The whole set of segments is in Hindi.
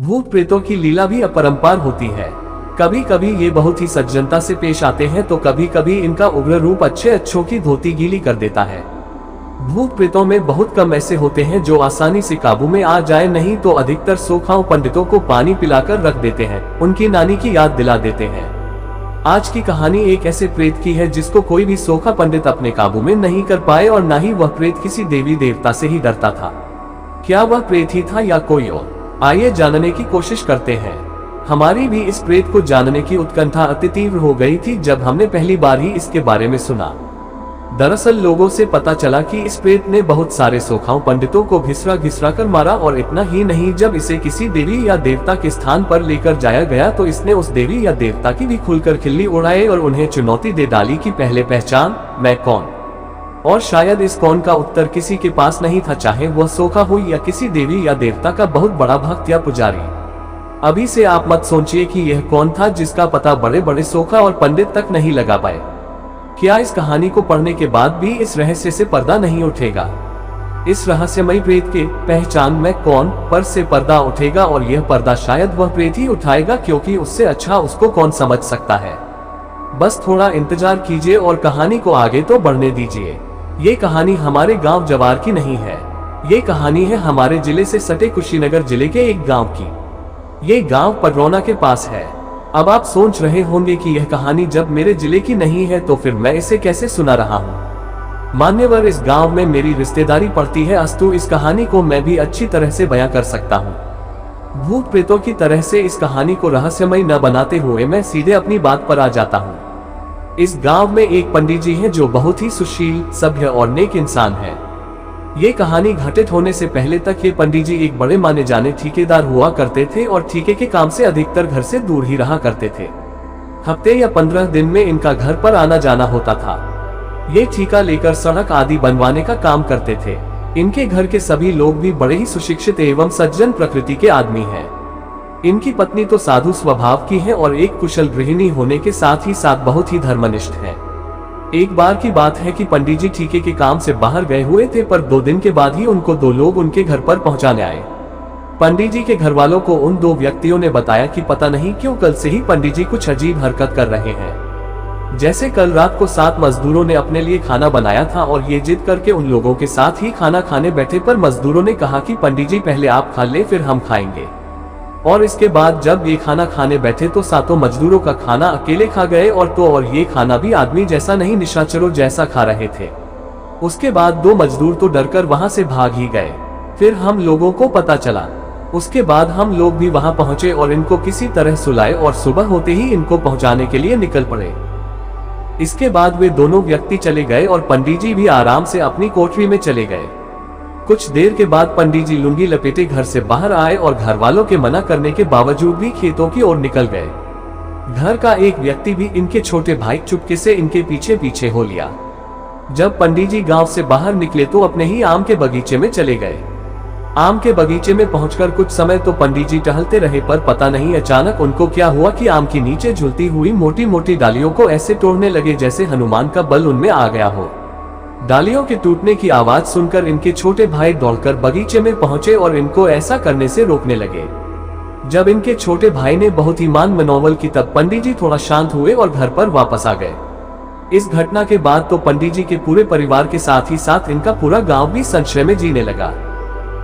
भूत प्रेतों की लीला भी अपरंपार होती है। कभी कभी ये बहुत ही सज्जनता से पेश आते हैं तो कभी कभी इनका उग्र रूप अच्छों की धोती गीली कर देता है। भूत प्रेतों में बहुत कम ऐसे होते हैं जो आसानी से काबू में आ जाए, नहीं तो अधिकतर सोखाओं पंडितों को पानी पिलाकर रख देते हैं, उनकी नानी की याद दिला देते हैं। आज की कहानी एक ऐसे प्रेत की है जिसको कोई भी सोखा पंडित अपने काबू में नहीं कर पाए और न ही वह प्रेत किसी देवी देवता से ही डरता था। क्या वह प्रेत ही था या कोई और? आइए जानने की कोशिश करते हैं। हमारी भी इस प्रेत को जानने की उत्कंठा अति तीव्र हो गई थी जब हमने पहली बार ही इसके बारे में सुना। दरअसल लोगों से पता चला कि इस प्रेत ने बहुत सारे सोखाओं पंडितों को घिसरा कर मारा, और इतना ही नहीं, जब इसे किसी देवी या देवता के स्थान पर लेकर जाया गया तो इसने उस देवी या देवता की भी खुलकर खिल्ली उड़ाई और उन्हें चुनौती दे डाली कि पहले पहचान मैं कौन। और शायद इस कौन का उत्तर किसी के पास नहीं था, चाहे वह सोखा हो या किसी देवी या देवता का बहुत बड़ा भक्त या पुजारी। अभी से आप मत सोचिए कि यह कौन था जिसका पता बड़े बड़े सोखा और पंडित तक नहीं लगा पाए। क्या इस कहानी को पढ़ने के बाद भी इस रहस्य से पर्दा नहीं उठेगा? इस रहस्यमयी प्रेत के पहचान मैं कौन पर से पर्दा उठेगा, और यह पर्दा शायद वह प्रेत ही उठाएगा, क्योंकि उससे अच्छा उसको कौन समझ सकता है। बस थोड़ा इंतजार कीजिए और कहानी को आगे तो बढ़ने दीजिए। ये कहानी हमारे गांव जवार की नहीं है, ये कहानी है हमारे जिले से सटे कुशीनगर जिले के एक गांव की। ये गांव पडरौना के पास है। अब आप सोच रहे होंगे कि यह कहानी जब मेरे जिले की नहीं है तो फिर मैं इसे कैसे सुना रहा हूँ। मान्यवर, इस गांव में मेरी रिश्तेदारी पड़ती है, अस्तु इस कहानी को मैं भी अच्छी तरह से बयां कर सकता हूँ। भूत प्रेतों की तरह से इस कहानी को रहस्यमय न बनाते हुए मैं सीधे अपनी बात पर आ जाता हूँ। इस गांव में एक पंडित जी हैं जो बहुत ही सुशील, सभ्य और नेक इंसान हैं। ये कहानी घटित होने से पहले तक ये पंडित जी एक बड़े माने जाने ठेकेदार हुआ करते थे और ठेके के काम से अधिकतर घर से दूर ही रहा करते थे। हफ्ते या 15 दिन में इनका घर पर आना जाना होता था। ये ठेका लेकर सड़क आदि बनवाने का काम करते थे। इनके घर के सभी लोग भी बड़े ही सुशिक्षित एवं सज्जन प्रकृति के आदमी हैं। इनकी पत्नी तो साधु स्वभाव की है और एक कुशल गृहिणी होने के साथ ही साथ बहुत ही धर्मनिष्ठ है। एक बार की बात है कि पंडित जी ठेके के काम से बाहर गए हुए थे, पर 2 दिन के बाद ही उनको 2 लोग उनके घर पर पहुंचाने आए। पंडित जी के घर वालों को उन 2 व्यक्तियों ने बताया कि पता नहीं क्यों कल से ही पंडित जी कुछ अजीब हरकत कर रहे हैं। जैसे कल रात को 7 मजदूरों ने अपने लिए खाना बनाया था और ये जिद करके उन लोगों के साथ ही खाना खाने बैठे, पर मजदूरों ने कहा कि पंडित जी पहले आप खा ले फिर हम खाएंगे। और इसके बाद जब ये खाना खाने बैठे तो 7 मजदूरों का खाना अकेले खा गए, और ये खाना भी आदमी जैसा नहीं निशाचरों जैसा खा रहे थे। उसके बाद 2 मजदूर तो डरकर वहां से भाग ही गए। फिर हम लोगों को पता चला। उसके बाद हम लोग भी वहां पहुंचे और इनको किसी तरह सुलाए और सुबह होते ही इनको पहुंचाने के लिए निकल पड़े। इसके बाद वे दोनों व्यक्ति चले गए और पंडित जी भी आराम से अपनी कोठरी में चले गए। कुछ देर के बाद पंडित जी लुंगी लपेटे घर से बाहर आए और घर वालों के मना करने के बावजूद भी खेतों की ओर निकल गए। घर का एक व्यक्ति भी इनके छोटे भाई चुपके से इनके पीछे पीछे हो लिया। जब पंडित जी गांव से बाहर निकले तो अपने ही आम के बगीचे में चले गए। आम के बगीचे में पहुंचकर कुछ समय तो पंडित जी टहलते रहे, पर पता नहीं अचानक उनको क्या हुआ कि आम के नीचे झुलती हुई मोटी मोटी डालियों को ऐसे तोड़ने लगे जैसे हनुमान का बल उनमें आ गया हो। डालियों के टूटने की आवाज सुनकर इनके छोटे भाई दौड़कर बगीचे में पहुंचे और इनको ऐसा करने से रोकने लगे। जब इनके छोटे भाई ने बहुत ही मान मनोबल की, तब पंडित जी थोड़ा शांत हुए और घर पर वापस आ गए। इस घटना के बाद तो पंडित जी के पूरे परिवार के साथ ही साथ इनका पूरा गांव भी संशय में जीने लगा।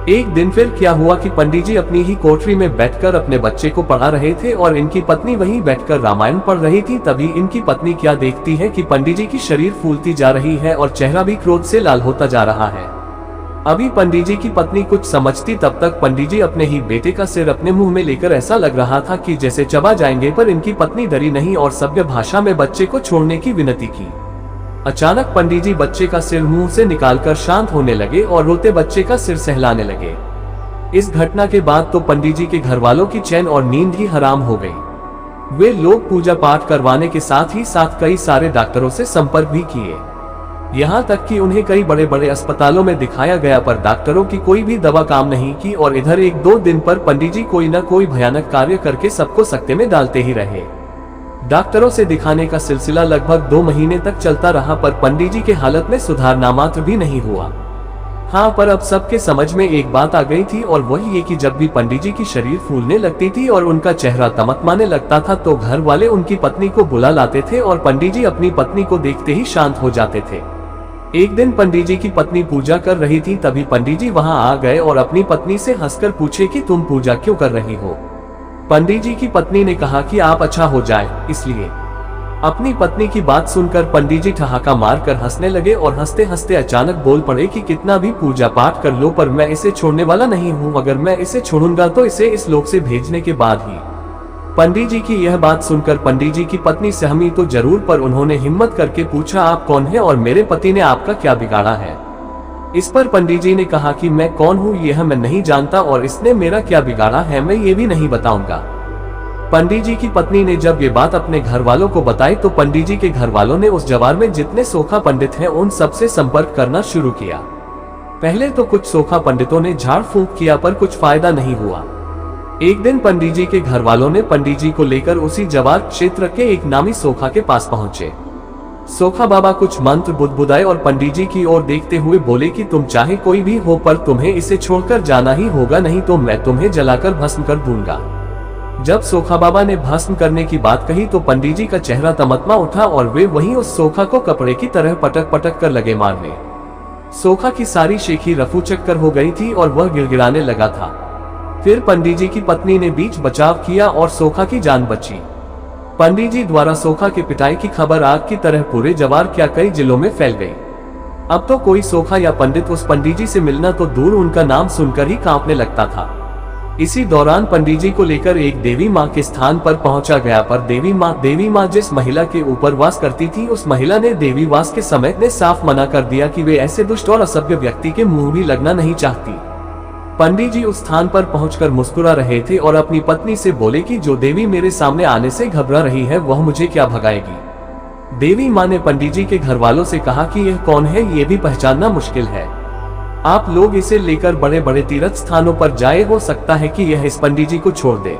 एक दिन फिर क्या हुआ कि पंडित जी अपनी ही कोठरी में बैठकर अपने बच्चे को पढ़ा रहे थे और इनकी पत्नी वहीं बैठकर रामायण पढ़ रही थी। तभी इनकी पत्नी क्या देखती है कि पंडित जी की शरीर फूलती जा रही है और चेहरा भी क्रोध से लाल होता जा रहा है। अभी पंडित जी की पत्नी कुछ समझती तब तक पंडित जी अपने ही बेटे का सिर अपने मुंह में लेकर ऐसा लग रहा था कि जैसे चबा जाएंगे, पर इनकी पत्नी डरी नहीं और सभ्य भाषा में बच्चे को छोड़ने की विनती की। अचानक पंडित जी बच्चे का सिर मुंह से निकालकर शांत होने लगे और रोते बच्चे का सिर सहलाने लगे। इस घटना के बाद तो पंडित जी के घर वालों की चैन और नींद ही हराम हो गई। वे लोग पूजा पाठ करवाने के साथ ही साथ कई सारे डॉक्टरों से संपर्क भी किए। यहाँ तक कि उन्हें कई बड़े बड़े अस्पतालों में दिखाया गया, पर डॉक्टरों की कोई भी दवा काम नहीं की। और इधर 1-2 दिन पर पंडित जी कोई न कोई भयानक कार्य करके सबको सकते में डालते ही रहे। डॉक्टरों से दिखाने का सिलसिला लगभग 2 महीने तक चलता रहा, पर पंडित जी के हालत में सुधार नामात्र भी नहीं हुआ। हाँ, पर अब सबके समझ में एक बात आ गई थी और वही ये कि जब भी पंडित जी की शरीर फूलने लगती थी और उनका चेहरा तमतमाने लगता था तो घर वाले उनकी पत्नी को बुला लाते थे और पंडित जी अपनी पत्नी को देखते ही शांत हो जाते थे। एक दिन पंडित जी की पत्नी पूजा कर रही थी, तभी पंडित जी वहां आ गए और अपनी पत्नी से हंसकर पूछे कि तुम पूजा क्यों कर रही हो। पंडित जी की पत्नी ने कहा कि आप अच्छा हो जाए इसलिए। अपनी पत्नी की बात सुनकर पंडित जी ठहाका मारकर हंसने लगे और हंसते हंसते अचानक बोल पड़े कि कितना भी पूजा पाठ कर लो पर मैं इसे छोड़ने वाला नहीं हूँ, अगर मैं इसे छोड़ूंगा तो इसे इस लोक से भेजने के बाद ही। पंडित जी की यह बात सुनकर पंडित जी की पत्नी सहमी तो जरूर, पर उन्होंने हिम्मत करके पूछा आप कौन है और मेरे पति ने आपका क्या बिगाड़ा है। इस पर पंडित जी ने कहा कि मैं कौन हूँ यह मैं नहीं जानता और इसने मेरा क्या बिगाड़ा है मैं ये भी नहीं बताऊंगा। पंडित जी की पत्नी ने जब ये बात अपने घर वालों को बताई तो पंडित जी के घर वालों ने उस जवार में जितने सोखा पंडित हैं उन सबसे संपर्क करना शुरू किया। पहले तो कुछ सोखा पंडितों ने झाड़ फूंक किया पर कुछ फायदा नहीं हुआ। एक दिन पंडित जी के घर वालों ने पंडित जी को लेकर उसी जवार क्षेत्र के एक नामी सोखा के पास पहुंचे। सोखा बाबा कुछ मंत्र बुदबुदाए और पंडित जी की ओर देखते हुए बोले कि तुम चाहे कोई भी हो पर तुम्हें इसे छोड़कर जाना ही होगा, नहीं तो मैं तुम्हें जलाकर भस्म कर दूंगा। जब सोखा बाबा ने भस्म करने की बात कही तो पंडित जी का चेहरा तमतमा उठा और वे वहीं उस सोखा को कपड़े की तरह पटक पटक कर लगे मारने। सोखा की सारी शेखी रफू चक्कर हो गई थी और वह गिड़गिड़ाने लगा था। फिर पंडित जी की पत्नी ने बीच बचाव किया और सोखा की जान बची। पंडित जी द्वारा सोखा की पिटाई की खबर आग की तरह पूरे जवार क्या कई जिलों में फैल गई। अब तो कोई सोखा या पंडित उस पंडित जी से मिलना तो दूर उनका नाम सुनकर ही कांपने लगता था। इसी दौरान पंडित जी को लेकर एक देवी माँ के स्थान पर पहुंचा गया, पर देवी माँ जिस महिला के ऊपर वास करती थी उस महिला ने देवी वास के समय ने साफ मना कर दिया कि वे ऐसे दुष्ट और असभ्य व्यक्ति के मुंह भी लगना नहीं चाहती। पंडित जी उस स्थान पर पहुंचकर मुस्कुरा रहे थे और अपनी पत्नी से बोले कि जो देवी मेरे सामने आने से घबरा रही है वह मुझे क्या भगाएगी। देवी माँ ने पंडित जी के घर वालों से कहा कि यह कौन है ये भी पहचानना मुश्किल है, आप लोग इसे लेकर बड़े बड़े तीर्थ स्थानों पर जाए, हो सकता है कि यह इस पंडित जी को छोड़ दे।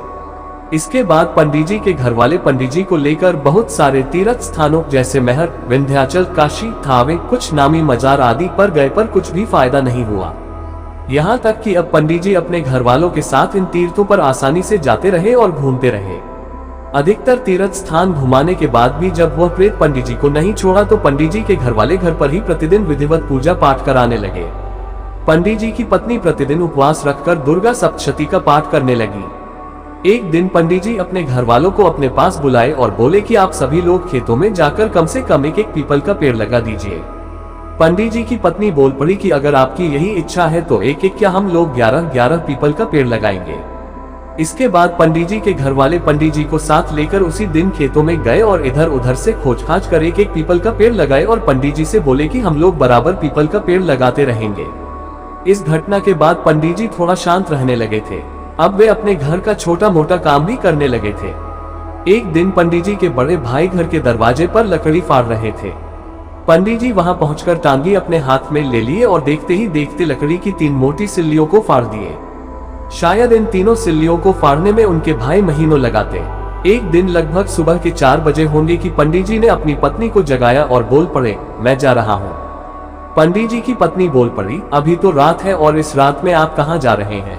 इसके बाद पंडित जी के घर वाले पंडित जी को लेकर बहुत सारे तीर्थ स्थानों जैसे महर, विंध्याचल, काशी, थावे, कुछ नामी मजार आदि पर गए पर कुछ भी फायदा नहीं हुआ। यहाँ तक कि अब पंडित जी अपने घर वालों के साथ इन तीर्थों पर आसानी से जाते रहे और घूमते रहे। अधिकतर तीर्थ स्थान घुमाने के बाद भी जब वह प्रेत पंडित जी को नहीं छोड़ा तो पंडित जी के घर वाले घर पर ही प्रतिदिन विधिवत पूजा पाठ कराने लगे। पंडित जी की पत्नी प्रतिदिन उपवास रखकर दुर्गा सप्तशती का पाठ करने लगी। एक दिन पंडित जी अपने घर वालों को अपने पास बुलाए और बोले कि आप सभी लोग खेतों में जाकर कम से कम एक पीपल का पेड़ लगा दीजिए। पंडित जी की पत्नी बोल पड़ी कि अगर आपकी यही इच्छा है तो एक क्या हम लोग 11 पीपल का पेड़ लगाएंगे। इसके बाद पंडित जी के घर वाले पंडित जी को साथ लेकर उसी दिन खेतों में गए और इधर उधर से खोज खाज कर एक पीपल का पेड़ लगाए और पंडित जी से बोले कि हम लोग बराबर पीपल का पेड़ लगाते रहेंगे। इस घटना के बाद पंडित जी थोड़ा शांत रहने लगे थे। अब वे अपने घर का छोटा मोटा काम भी करने लगे थे। एक दिन पंडित जी के बड़े भाई घर के दरवाजे पर लकड़ी फाड़ रहे थे। पंडित जी वहां पहुंचकर टांगी अपने हाथ में ले लिए और देखते ही देखते लकड़ी की 3 मोटी सिल्लियों को फाड़ दिए। शायद इन तीनों सिल्लियों को फाड़ने में उनके भाई महीनों लगाते। एक दिन लगभग सुबह के 4 बजे होंगे कि पंडित जी ने अपनी पत्नी को जगाया और बोल पड़े, मैं जा रहा हूँ। पंडित जी की पत्नी बोल पड़ी, अभी तो रात है और इस रात में आप कहाँ जा रहे हैं।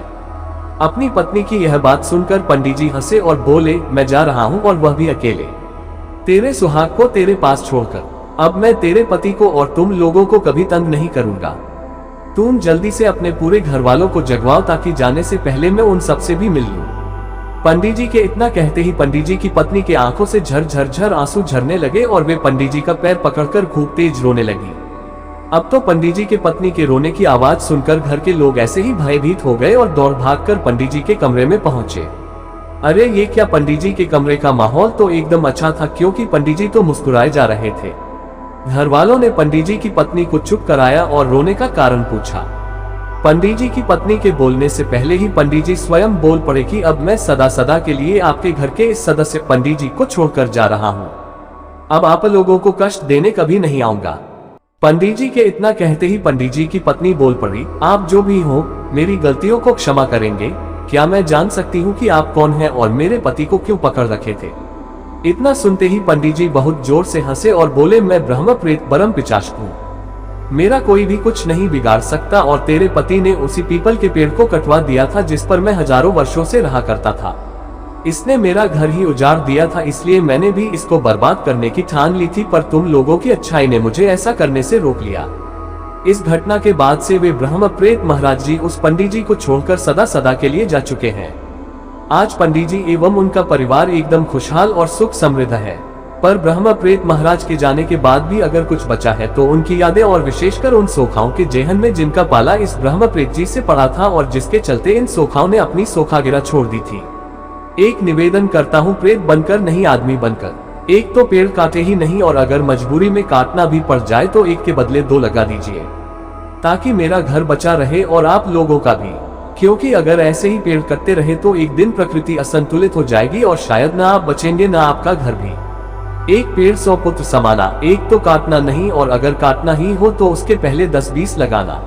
अपनी पत्नी की यह बात सुनकर पंडित जी हंसे और बोले, मैं जा रहा हूँ और वह भी अकेले, तेरे सुहाग को तेरे पास छोड़कर। अब मैं तेरे पति को और तुम लोगों को कभी तंग नहीं करूंगा। तुम जल्दी से अपने पूरे घर वालों को जगवाओ ताकि जाने से पहले मैं उन सबसे भी मिल लूं। पंडित जी के इतना कहते ही पंडित जी की पत्नी के आंखों से झरझर आंसू झरने लगे और वे पंडित जी का पैर पकड़कर खूब तेज रोने लगी। अब तो पंडित जी के पत्नी के रोने की आवाज सुनकर घर के लोग ऐसे ही भयभीत हो गए और दौड़ भागकर पंडित जी के कमरे में पहुंचे। अरे ये क्या, पंडित जी के कमरे का माहौल तो एकदम अच्छा था क्योंकि पंडित जी तो मुस्कुराए जा रहे थे। घर वालों ने पंडित जी की पत्नी को चुप कराया और रोने का कारण पूछा। पंडित जी की पत्नी के बोलने से पहले ही पंडित जी स्वयं बोल पड़े कि अब मैं सदा सदा के लिए आपके घर के इस सदस्य पंडित जी को छोड़कर जा रहा हूँ। अब आप लोगों को कष्ट देने कभी नहीं आऊंगा। पंडित जी के इतना कहते ही पंडित जी की पत्नी बोल पड़ी, आप जो भी हो मेरी गलतियों को क्षमा करेंगे। क्या मैं जान सकती हूँ कि आप कौन हैं और मेरे पति को क्यों पकड़ रखे थे। इतना सुनते ही पंडित जी बहुत जोर से हंसे और बोले, मैं ब्रह्म प्रेत परम पिशाच हूँ। मेरा कोई भी कुछ नहीं बिगाड़ सकता और तेरे पति ने उसी पीपल के पेड़ को कटवा दिया था जिस पर मैं हजारों वर्षों से रहा करता था। इसने मेरा घर ही उजाड़ दिया था, इसलिए मैंने भी इसको बर्बाद करने की ठान ली थी, पर तुम लोगों की अच्छाई ने मुझे ऐसा करने से रोक लिया। इस घटना के बाद से वे ब्रह्म प्रेत महाराज जी उस पंडित जी को छोड़कर सदा सदा के लिए जा चुके हैं। आज पंडित जी एवं उनका परिवार एकदम खुशहाल और सुख समृद्ध है। पर ब्रह्म प्रेत महाराज के जाने के बाद भी अगर कुछ बचा है तो उनकी यादें, और विशेषकर उन सोखाओं के जेहन में जिनका पाला इस ब्रह्म प्रेत जी से पड़ा था और जिसके चलते इन सोखाओं ने अपनी सोखागिरा छोड़ दी थी। एक निवेदन करता हूँ, प्रेत बनकर नहीं आदमी बनकर। एक तो पेड़ काटे ही नहीं, और अगर मजबूरी में काटना भी पड़ जाए तो एक के बदले दो लगा दीजिए, ताकि मेरा घर बचा रहे और आप लोगों का भी। क्योंकि अगर ऐसे ही पेड़ कटते रहे तो एक दिन प्रकृति असंतुलित हो जाएगी और शायद ना आप बचेंगे ना आपका घर भी। एक पेड़ 100 पुत्र समाना, एक तो काटना नहीं, और अगर काटना ही हो तो उसके पहले 10-20 लगाना।